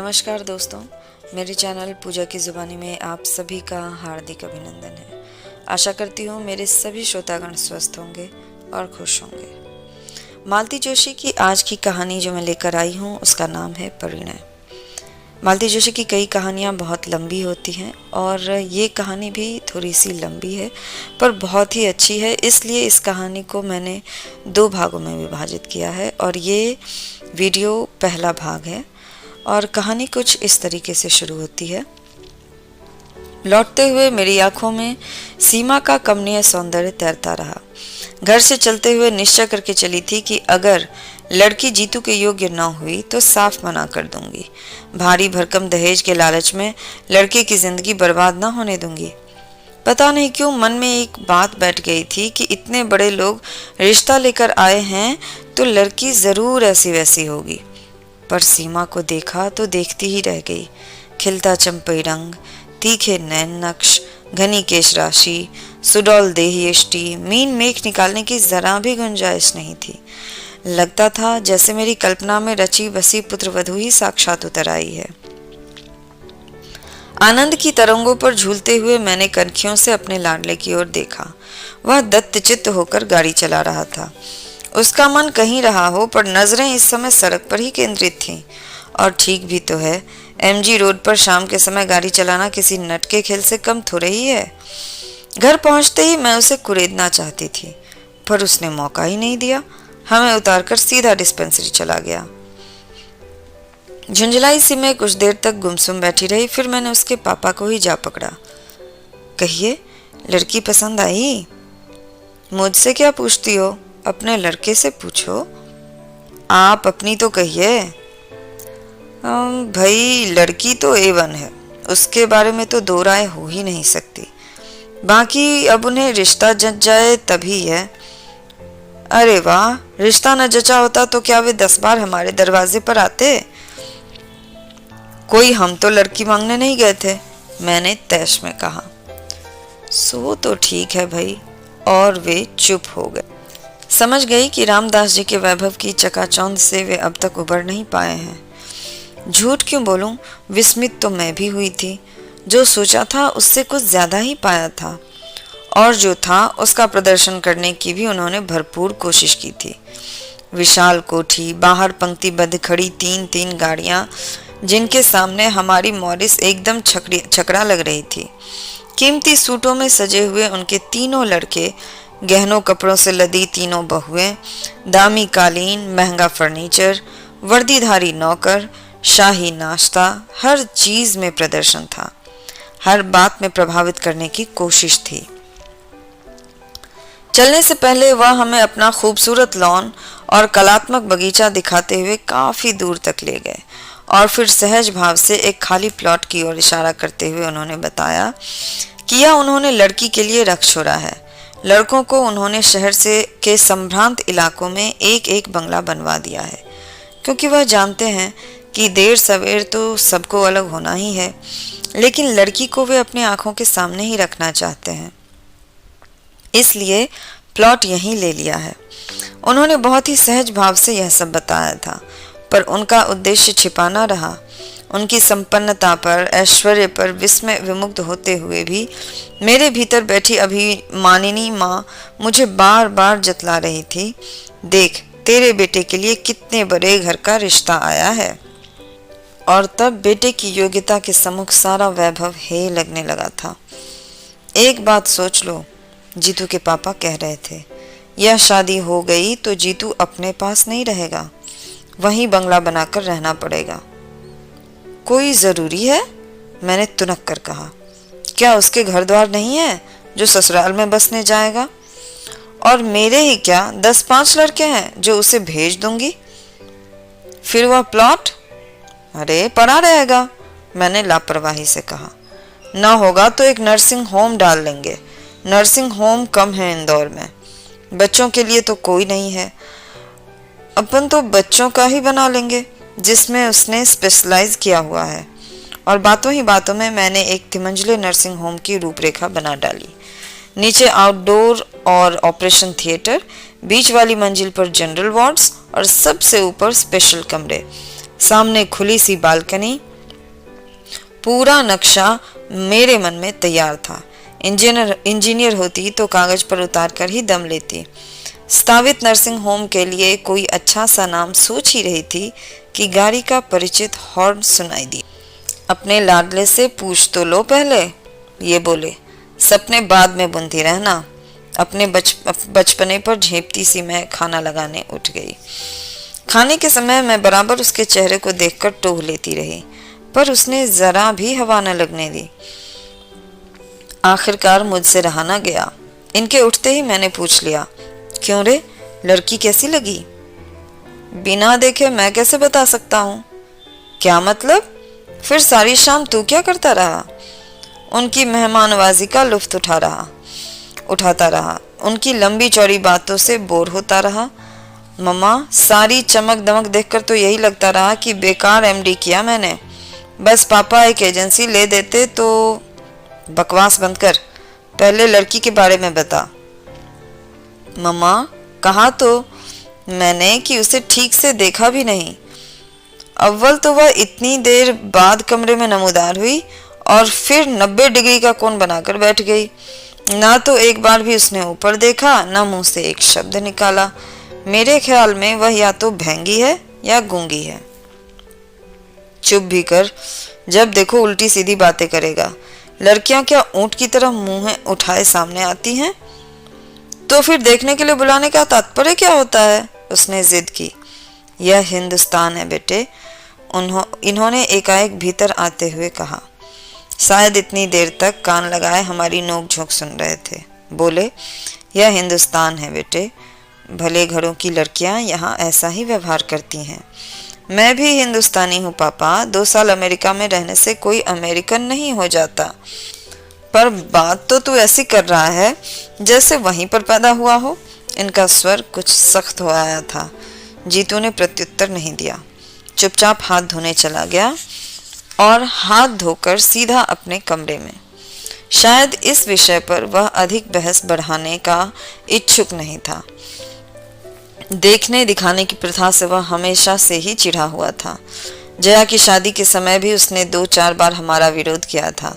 नमस्कार दोस्तों, मेरे चैनल पूजा की ज़ुबानी में आप सभी का हार्दिक अभिनंदन है। आशा करती हूँ मेरे सभी श्रोतागण स्वस्थ होंगे और खुश होंगे। मालती जोशी की आज की कहानी जो मैं लेकर आई हूँ उसका नाम है परिणय। मालती जोशी की कई कहानियाँ बहुत लंबी होती हैं और ये कहानी भी थोड़ी सी लंबी है पर बहुत ही अच्छी है, इसलिए इस कहानी को मैंने 2 भागों में विभाजित किया है और ये वीडियो पहला भाग है। और कहानी कुछ इस तरीके से शुरू होती है। लौटते हुए मेरी आंखों में सीमा का कमनीय सौंदर्य तैरता रहा। घर से चलते हुए निश्चय करके चली थी कि अगर लड़की जीतू के योग्य न हुई तो साफ मना कर दूंगी। भारी भरकम दहेज के लालच में लड़के की जिंदगी बर्बाद न होने दूंगी। पता नहीं क्यों मन में एक बात बैठ गई थी कि इतने बड़े लोग रिश्ता लेकर आए हैं तो लड़की जरूर ऐसी वैसी होगी। पर सीमा को देखा तो देखती ही रह गई। खिलता चंपई रंग, तीखे नैन नक्श, घनी केश राशि, सुडौल देह यष्टि, मीन मेख निकालने की जरा भी गुंजाइश नहीं थी। लगता था जैसे मेरी कल्पना में रची बसी पुत्रवधू ही साक्षात उतर आई है। आनंद की तरंगों पर झूलते हुए मैंने कनखियों से अपने लाडले की ओर देखा। वह दत्तचित्त होकर गाड़ी चला रहा था। उसका मन कहीं रहा हो पर नजरें इस समय सड़क पर ही केंद्रित थीं। और ठीक भी तो है, एमजी रोड पर शाम के समय गाड़ी चलाना किसी नट के खेल से कम थोड़े ही है। घर पहुंचते ही मैं उसे कुरेदना चाहती थी पर उसने मौका ही नहीं दिया। हमें उतारकर सीधा डिस्पेंसरी चला गया। झुंझलाई सी मैं कुछ देर तक गुमसुम बैठी रही, फिर मैंने उसके पापा को ही जा पकड़ा। कहिए, लड़की पसंद आई? मुझसे क्या पूछती हो? अपने लड़के से पूछो। आप अपनी तो कहिए। भाई, लड़की तो A1 है, उसके बारे में तो दो राय हो ही नहीं सकती। बाकी अब उन्हें रिश्ता जच जाए तभी है। अरे वाह, रिश्ता न जचा होता तो क्या वे 10 बार हमारे दरवाजे पर आते? कोई हम तो लड़की मांगने नहीं गए थे, मैंने तैश में कहा। सो तो ठीक है भाई। और वे चुप हो गए। समझ गई कि रामदास जी के वैभव की चकाचौंध से वे अब तक उबर नहीं पाए हैं। झूठ क्यों बोलूं, विस्मित तो मैं भी हुई थी। जो सोचा था उससे कुछ ज्यादा ही पाया था और जो था उसका प्रदर्शन करने की भी उन्होंने भरपूर कोशिश की थी। विशाल कोठी, बाहर पंक्तिबद्ध खड़ी 3-3 गाड़ियां, जिनके सामने हमारी मॉरिस एकदम छकड़ा लग रही थी। कीमती सूटों में सजे हुए उनके तीनों लड़के, गहनों कपड़ों से लदी तीनों बहुएं, दामी कालीन, महंगा फर्नीचर, वर्दीधारी नौकर, शाही नाश्ता, हर चीज में प्रदर्शन था। हर बात में प्रभावित करने की कोशिश थी। चलने से पहले वह हमें अपना खूबसूरत लॉन और कलात्मक बगीचा दिखाते हुए काफी दूर तक ले गए और फिर सहज भाव से एक खाली प्लॉट की ओर इशारा करते हुए उन्होंने बताया कि यह उन्होंने लड़की के लिए रख छोड़ा है। लड़कों को उन्होंने शहर से के संभ्रांत इलाकों में एक एक बंगला बनवा दिया है, क्योंकि वह जानते हैं कि देर सवेर तो सबको अलग होना ही है, लेकिन लड़की को वे अपनी आंखों के सामने ही रखना चाहते हैं। इसलिए प्लॉट यहीं ले लिया है। उन्होंने बहुत ही सहज भाव से यह सब बताया था, पर उनका उद्देश्य छिपाना रहा। उनकी संपन्नता पर, ऐश्वर्य पर विस्मय विमुग्ध होते हुए भी मेरे भीतर बैठी अभिमानिनी माँ मुझे बार बार जतला रही थी, देख तेरे बेटे के लिए कितने बड़े घर का रिश्ता आया है। और तब बेटे की योग्यता के सम्मुख सारा वैभव हे लगने लगा था। एक बात सोच लो, जीतू के पापा कह रहे थे, यह शादी हो गई तो जीतू अपने पास नहीं रहेगा, वहीं बंगला बनाकर रहना पड़ेगा। कोई जरूरी है? मैंने तुनक कर कहा। क्या उसके घर द्वार नहीं है जो ससुराल में बसने जाएगा? और मेरे ही क्या 10-5 लड़के हैं जो उसे भेज दूंगी। फिर वह प्लॉट? अरे पड़ा रहेगा, मैंने लापरवाही से कहा। ना होगा तो एक नर्सिंग होम डाल लेंगे। नर्सिंग होम कम है इंदौर में, बच्चों के लिए तो कोई नहीं है। अपन तो बच्चों का ही बना लेंगे जिसमें उसने स्पेशलाइज किया हुआ है। और बातों ही बातों में मैंने एक तिमंजिले नर्सिंग होम की रूपरेखा बना डाली। नीचे आउटडोर और ऑपरेशन थिएटर, बीच वाली मंजिल पर जनरल वार्ड्स और सबसे ऊपर स्पेशल कमरे, सामने खुली सी बालकनी, पूरा नक्शा मेरे मन में तैयार था। इंजीनियर होती तो कागज पर उतार कर ही दम लेती। स्थापित नर्सिंग होम के लिए कोई अच्छा सा नाम सोच ही रही थी कि गाड़ी का परिचित हॉर्न सुनाई दी। अपने लाडले से पूछ तो लो पहले, ये बोले। सपने बाद में बुनती रहना। अपने बचपने पर झेपती सी मैं खाना लगाने उठ गई। खाने के समय मैं बराबर उसके चेहरे को देखकर टोह लेती रही, पर उसने जरा भी हवा न लगने दी। आखिरकार मुझसे रहा न गया। इनके उठते ही मैंने पूछ लिया, क्यों रे, लड़की कैसी लगी? बिना देखे मैं कैसे बता सकता हूँ? क्या मतलब? फिर सारी शाम तू क्या करता रहा? उनकी मेहमानवाजी का लुत्फ उठाता रहा। उनकी लंबी चौड़ी बातों से बोर होता रहा। मम्मा, सारी चमक दमक देखकर तो यही लगता रहा कि बेकार एमडी किया मैंने। बस पापा एक एजेंसी ले देते तो। बकवास बंद कर, पहले लड़की के बारे में बता। मम्मा, कहा तो मैंने कि उसे ठीक से देखा भी नहीं। अव्वल तो वह इतनी देर बाद कमरे में नमूदार हुई और फिर 90 डिग्री का कोण बनाकर बैठ गई। ना तो एक बार भी उसने ऊपर देखा, ना मुंह से एक शब्द निकाला। मेरे ख्याल में वह या तो भैंगी है या गूंगी है। चुप भी कर, जब देखो उल्टी सीधी बातें करेगा। लड़कियां क्या ऊंट की तरह मुंह उठाए सामने आती हैं? तो फिर देखने के लिए बुलाने का तात्पर्य क्या होता है? उसने जिद की। यह हिंदुस्तान है बेटे, इन्होंने एकाएक भीतर आते हुए कहा। शायद इतनी देर तक कान लगाए हमारी नोक-झोंक सुन रहे थे। बोले, यह हिंदुस्तान है बेटे, भले घरों की लड़कियां यहाँ ऐसा ही व्यवहार करती हैं। मैं भी हिंदुस्तानी हूँ पापा। 2 साल अमेरिका में रहने से कोई अमेरिकन नहीं हो जाता। पर बात तो तू ऐसी कर रहा है जैसे वहीं पर पैदा हुआ हो। इनका स्वर कुछ सख्त हो आया था। जीतू ने प्रत्युत्तर नहीं दिया, चुपचाप हाथ धोने चला गया और हाथ धोकर सीधा अपने कमरे में। शायद इस विषय पर वह अधिक बहस बढ़ाने का इच्छुक नहीं था। देखने दिखाने की प्रथा से वह हमेशा से ही चिढ़ा हुआ था। जया की शादी के समय भी उसने 2-4 बार हमारा विरोध किया था,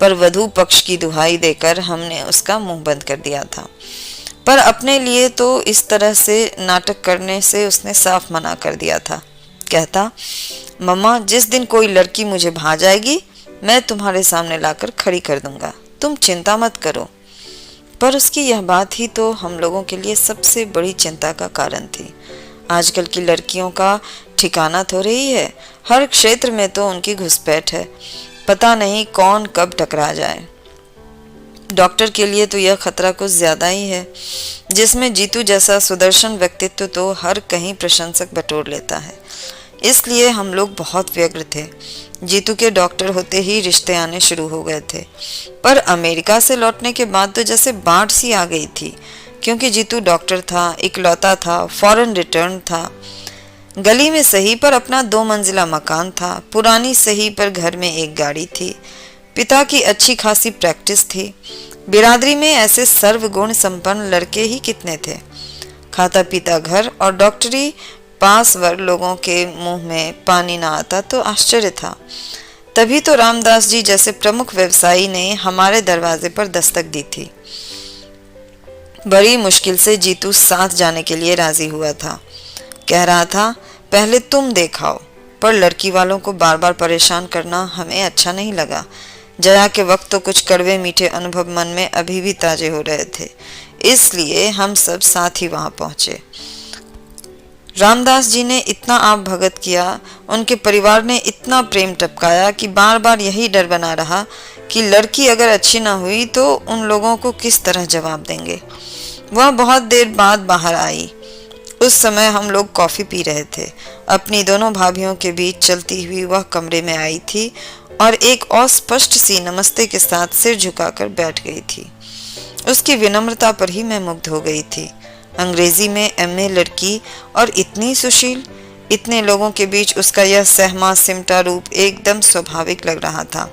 पर वधू पक्ष की दुहाई देकर हमने उसका मुंह बंद कर दिया था। पर अपने लिए तो इस तरह से नाटक करने से उसने साफ मना कर दिया था। कहता, मम्मा, जिस दिन कोई लड़की मुझे भा जाएगी मैं तुम्हारे सामने लाकर खड़ी कर दूंगा, तुम चिंता मत करो। पर उसकी यह बात ही तो हम लोगों के लिए सबसे बड़ी चिंता का कारण थी। आजकल की लड़कियों का ठिकाना तो रही है, हर क्षेत्र में तो उनकी घुसपैठ है। पता नहीं कौन कब टकरा जाए। डॉक्टर के लिए तो यह खतरा कुछ ज्यादा ही है, जिसमें जीतू जैसा सुदर्शन व्यक्तित्व तो हर कहीं प्रशंसक बटोर लेता है। इसलिए हम लोग बहुत व्यग्र थे। जीतू के डॉक्टर होते ही रिश्ते आने शुरू हो गए थे, पर अमेरिका से लौटने के बाद तो जैसे बाढ़ सी आ गई थी, क्योंकि जीतू डॉक्टर था, इकलौता था, फॉरेन रिटर्न था। गली में सही पर अपना 2 मंजिला मकान था, पुरानी सही पर घर में एक गाड़ी थी, पिता की अच्छी खासी प्रैक्टिस थी। बिरादरी में ऐसे सर्वगुण संपन्न लड़के ही कितने थे। खाता पीता घर और डॉक्टरी पास वर्ग लोगों के मुंह में पानी ना आता तो आश्चर्य था। तभी तो रामदास जी जैसे प्रमुख व्यवसायी ने हमारे दरवाजे पर दस्तक दी थी। बड़ी मुश्किल से जीतू साथ जाने के लिए राजी हुआ था। कह रहा था, पहले तुम देखाओ। पर लड़की वालों को बार बार परेशान करना हमें अच्छा नहीं लगा। जया के वक्त तो कुछ कड़वे मीठे अनुभव मन में अभी भी ताजे हो रहे थे, इसलिए हम सब साथ ही वहां पहुंचे। रामदास जी ने इतना आप भगत किया, उनके परिवार ने इतना प्रेम टपकाया कि बार बार यही डर बना रहा कि लड़की अगर अच्छी ना हुई तो उन लोगों को किस तरह जवाब देंगे। वह बहुत देर बाद बाहर आई। उस समय हम लोग कॉफी पी रहे थे। अपनी दोनों भाभियों के बीच चलती हुई वह कमरे में आई थी और एक अस्पष्ट सी नमस्ते के साथ सिर झुकाकर बैठ गई थी। उसकी विनम्रता पर ही मैं मुग्ध हो गई थी। अंग्रेजी में एमए लड़की और इतनी सुशील, इतने लोगों के बीच उसका यह सहमा सिमटा रूप एकदम स्वाभाविक लग रहा था।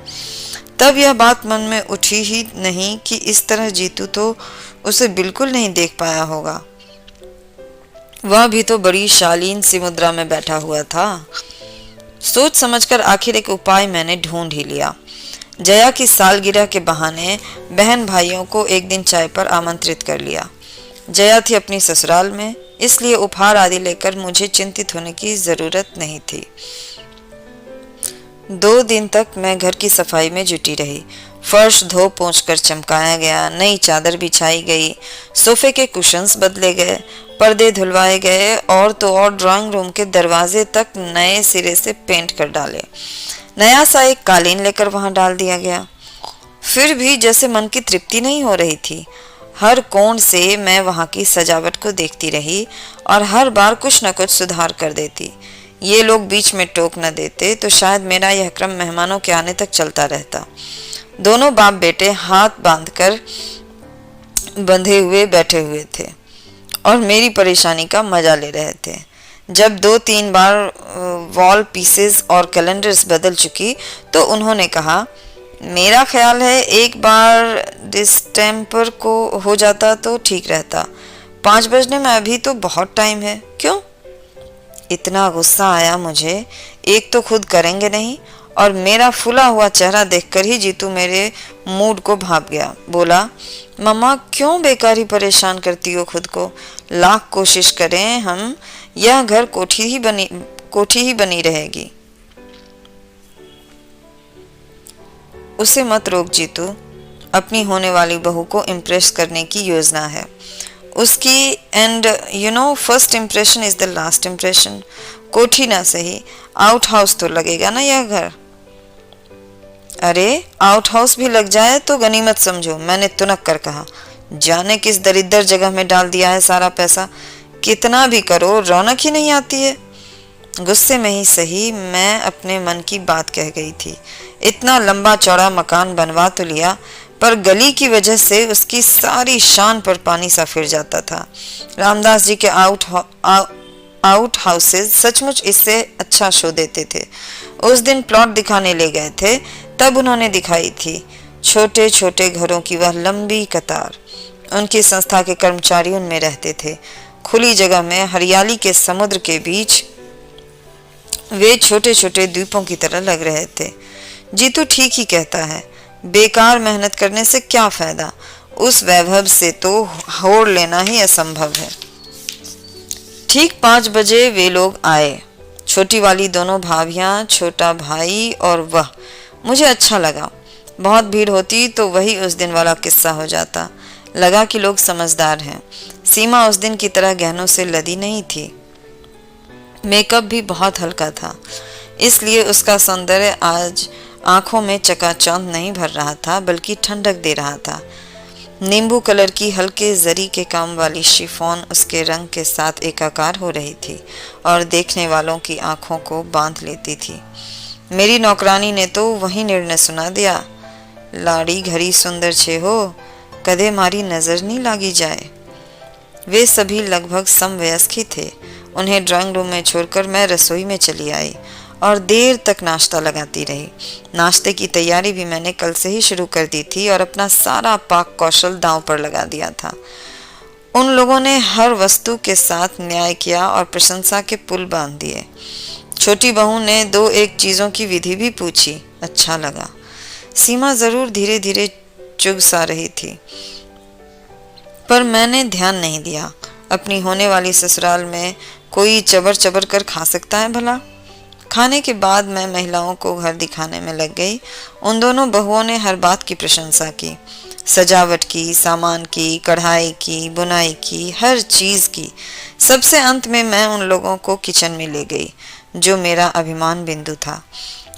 तब यह बात मन में उठी ही नहीं कि इस तरह जीतू तो उसे बिल्कुल नहीं देख पाया होगा। वह भी तो बड़ी शालीन सी मुद्रा में बैठा हुआ था। सोच समझकर आखिर एक उपाय मैंने ढूंढ ही लिया। जया की सालगिरह के बहाने बहन भाइयों को एक दिन चाय पर आमंत्रित कर लिया। जया थी अपनी ससुराल में, इसलिए उपहार आदि लेकर मुझे चिंतित होने की जरूरत नहीं थी। 2 दिन तक मैं घर की सफाई में जुटी रही। फर्श धो पोंछ कर चमकाया गया, नई चादर बिछाई गई, सोफे के कुशन्स बदले गए, पर्दे धुलवाए गए और तो और ड्राइंग रूम के दरवाजे तक नए सिरे से पेंट कर डाले। नया सा एक कालीन लेकर वहां डाल दिया गया। फिर भी जैसे मन की तृप्ति नहीं हो रही थी। हर कोण से मैं वहां की सजावट को देखती रही और हर बार कुछ न कुछ सुधार कर देती। ये लोग बीच में टोक न देते तो शायद मेरा यह क्रम मेहमानों के आने तक चलता रहता। दोनों बाप बेटे हाथ बांधकर बंधे हुए बैठे हुए थे और मेरी परेशानी का मजा ले रहे थे। जब 2-3 बार वॉल पीसेस और कैलेंडर्स बदल चुकी तो उन्होंने कहा, मेरा ख्याल है एक बार डिस्टेम्पर को हो जाता तो ठीक रहता। 5 बजने में अभी तो बहुत टाइम है। क्यों? इतना गुस्सा आया मुझे। एक तो खुद करेंगे नहीं और मेरा फूला हुआ चेहरा देखकर ही जीतू मेरे मूड को भाप गया। बोला, मम्मा क्यों बेकार ही परेशान करती हो खुद को? लाख कोशिश करें हम, यह घर कोठी ही बनी रहेगी। उसे मत रोक जीतू, अपनी होने वाली बहू को इम्प्रेस करने की योजना है उसकी। And first impression is the last impression. कोठी ना सही, आउट हाउस तो लगेगा ना यह घर। अरे आउट हाउस भी लग जाए तो गनीमत समझो, मैंने तुनक कर कहा। जाने किस दरिद्र जगह में डाल दिया है सारा पैसा। कितना भी करो रौनक ही नहीं आती है। गुस्से में ही सही मैं अपने मन की बात कह गई थी। इतना लंबा चौड़ा मकान बनवा तो लिया, पर गली की वजह से उसकी सारी शान पर पानी सा फिर जाता था। रामदास जी के आउट हाउसेज सचमुच इससे अच्छा शो देते थे। उस दिन प्लॉट दिखाने ले गए थे, तब उन्होंने दिखाई थी छोटे छोटे घरों की वह लंबी कतार। उनकी संस्था के कर्मचारी उनमें रहते थे। खुली जगह में हरियाली के समुद्र के बीच वे छोटे छोटे द्वीपों की तरह लग रहे थे। जीतू ठीक ही कहता है, बेकार मेहनत करने से क्या फायदा। उस वैभव से तो होड़ लेना ही असंभव है। ठीक 5 बजे वे लोग आए। छोटी वाली दोनों भाभियां, छोटा भाई और वह। मुझे अच्छा लगा। बहुत भीड़ होती तो वही उस दिन वाला किस्सा हो जाता। लगा कि लोग समझदार हैं। सीमा उस दिन की तरह गहनों से लदी नहीं थी। मेकअप भी बहुत हल्का था, इसलिए उसका सौंदर्य आज आंखों में चकाचौंध नहीं भर रहा था, बल्कि ठंडक दे रहा था। नींबू कलर की हल्के जरी के काम वाली शिफॉन उसके रंग के साथ एकाकार हो रही थी और देखने वालों की आंखों को बांध लेती थी। मेरी नौकरानी ने तो वही निर्णय सुना दिया, लाड़ी घरी सुंदर छे हो, कदे मारी नजर नहीं लागी जाए। वे सभी लगभग समवयस्क ही थे। उन्हें ड्राइंग रूम में छोड़कर मैं रसोई में चली आई और देर तक नाश्ता लगाती रही। नाश्ते की तैयारी भी मैंने कल से ही शुरू कर दी थी और अपना सारा पाक कौशल दांव पर लगा दिया था। उन लोगों ने हर वस्तु के साथ न्याय किया और प्रशंसा के पुल बांध दिए। छोटी बहू ने 2-1 चीजों की विधि भी पूछी, अच्छा लगा। सीमा जरूर धीरे धीरे चुग सा रही थी, पर मैंने ध्यान नहीं दिया। अपनी होने वाली ससुराल में कोई चबर चबर कर खा सकता है भला? खाने के बाद मैं महिलाओं को घर दिखाने में लग गई। उन दोनों बहुओं ने हर बात की प्रशंसा की, सजावट की, सामान की, कढ़ाई की, बुनाई की, हर चीज की। सबसे अंत में मैं उन लोगों को किचन में ले गई, जो मेरा अभिमान बिंदु था।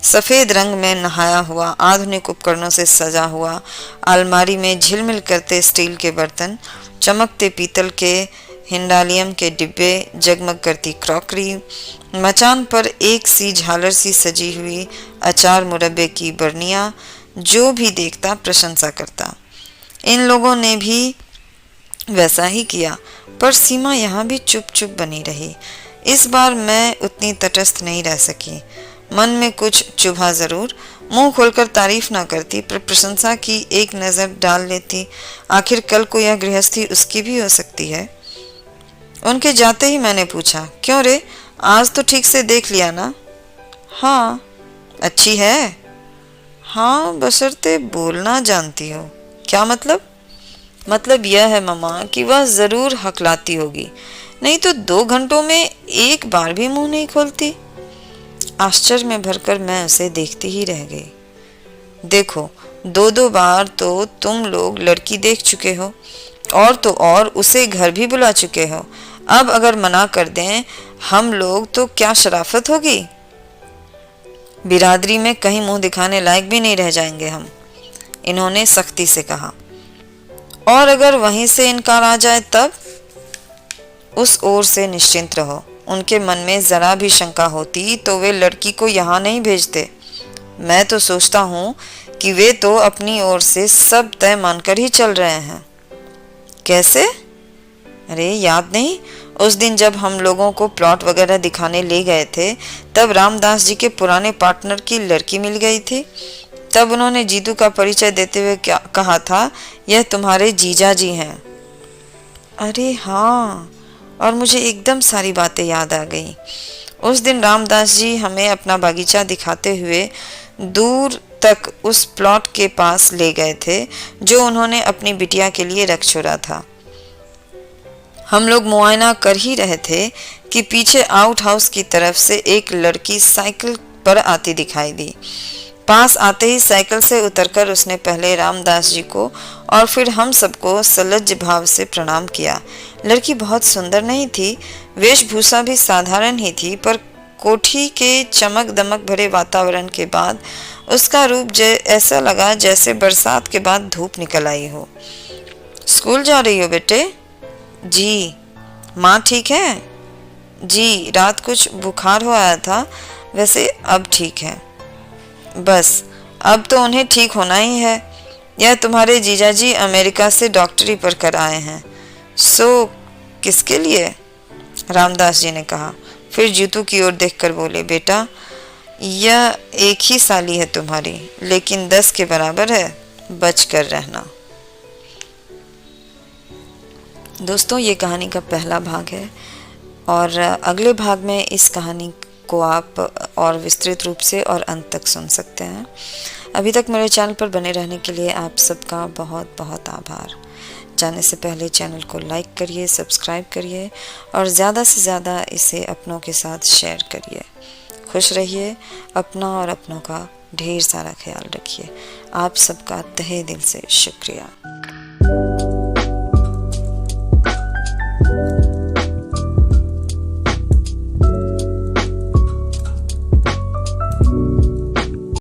सफेद रंग में नहाया हुआ, आधुनिक उपकरणों से सजा हुआ, अलमारी में झिलमिल करते स्टील के बर्तन, चमकते पीतल के हिंडालियम के डिब्बे, जगमग करती क्रॉकरी, मचान पर एक सी झालर सी सजी हुई अचार मुरब्बे की बर्नियां। जो भी देखता प्रशंसा करता। इन लोगों ने भी वैसा ही किया, पर सीमा यहाँ भी चुप चुप बनी रही। इस बार मैं उतनी तटस्थ नहीं रह सकी। मन में कुछ चुभा जरूर, मुंह खोलकर तारीफ ना करती, पर प्रशंसा की एक नजर डाल लेती। आखिर कल को यह गृहस्थी उसकी भी हो सकती है। उनके जाते ही मैंने पूछा, क्यों रे, आज तो ठीक से देख लिया ना? हाँ। अच्छी है? हाँ, बशर्ते बोलना जानती हो। क्या मतलब? मतलब यह है मम्मा कि वह जरूर हकलाती होगी, नहीं तो 2 घंटों में एक बार भी मुंह नहीं खोलती। आश्चर्य में भरकर मैं उसे देखती ही रह गई। देखो, 2 बार तो तुम लोग लड़की देख चुके हो, और तो और उसे घर भी बुला चुके हो। अब अगर मना कर दें हम लोग तो क्या शराफत होगी। बिरादरी में कहीं मुंह दिखाने लायक भी नहीं रह जाएंगे हम, इन्होंने सख्ती से कहा। और अगर वहीं से इनकार आ जाए तब? उस ओर से निश्चिंत रहो, उनके मन में जरा भी शंका होती तो वे लड़की को यहाँ नहीं भेजते। मैं तो सोचता हूँ कि वे तो अपनी ओर से सब तय मानकर ही चल रहे हैं। कैसे? अरे याद नहीं, उस दिन जब हम लोगों को प्लॉट वगैरह दिखाने ले गए थे, तब रामदास जी के पुराने पार्टनर की लड़की मिल गई थी। तब उन्होंने जीतू का परिचय देते हुए क्या कहा था, यह तुम्हारे जीजा जी हैं। अरे हाँ, और मुझे एकदम सारी बातें याद आ गई। उस दिन रामदास जी हमें अपना बागीचा दिखाते हुए दूर तक उस प्लॉट के पास ले गए थे जो उन्होंने अपनी बिटिया के लिए रख छोड़ा था। हम लोग मुआयना कर ही रहे थे कि पीछे आउट हाउस की तरफ से एक लड़की साइकिल पर आती दिखाई दी। पास आते ही साइकिल से उतरकर उसने पहले रामदास जी को और फिर हम सबको सलज्ज भाव से प्रणाम किया। लड़की बहुत सुंदर नहीं थी, वेशभूषा भी साधारण ही थी, पर कोठी के चमक दमक भरे वातावरण के बाद उसका रूप ऐसा लगा जैसे बरसात के बाद धूप निकल आई हो। स्कूल जा रही हो बेटे? जी। माँ ठीक है? जी, रात कुछ बुखार हो आया था, वैसे अब ठीक है। बस अब तो उन्हें ठीक होना ही है। यह तुम्हारे जीजाजी अमेरिका से डॉक्टरी पर कर आए हैं। सो किसके लिए? रामदास जी ने कहा, फिर जीतू की ओर देखकर बोले, बेटा यह एक ही साली है तुम्हारी, लेकिन 10 के बराबर है, बच कर रहना। दोस्तों, ये कहानी का पहला भाग है और अगले भाग में इस कहानी को आप और विस्तृत रूप से और अंत तक सुन सकते हैं। अभी तक मेरे चैनल पर बने रहने के लिए आप सबका बहुत बहुत आभार। जाने से पहले चैनल को लाइक करिए, सब्सक्राइब करिए और ज़्यादा से ज़्यादा इसे अपनों के साथ शेयर करिए। खुश रहिए, अपना और अपनों का ढेर सारा ख्याल रखिए। आप सबका तहे दिल से शुक्रिया।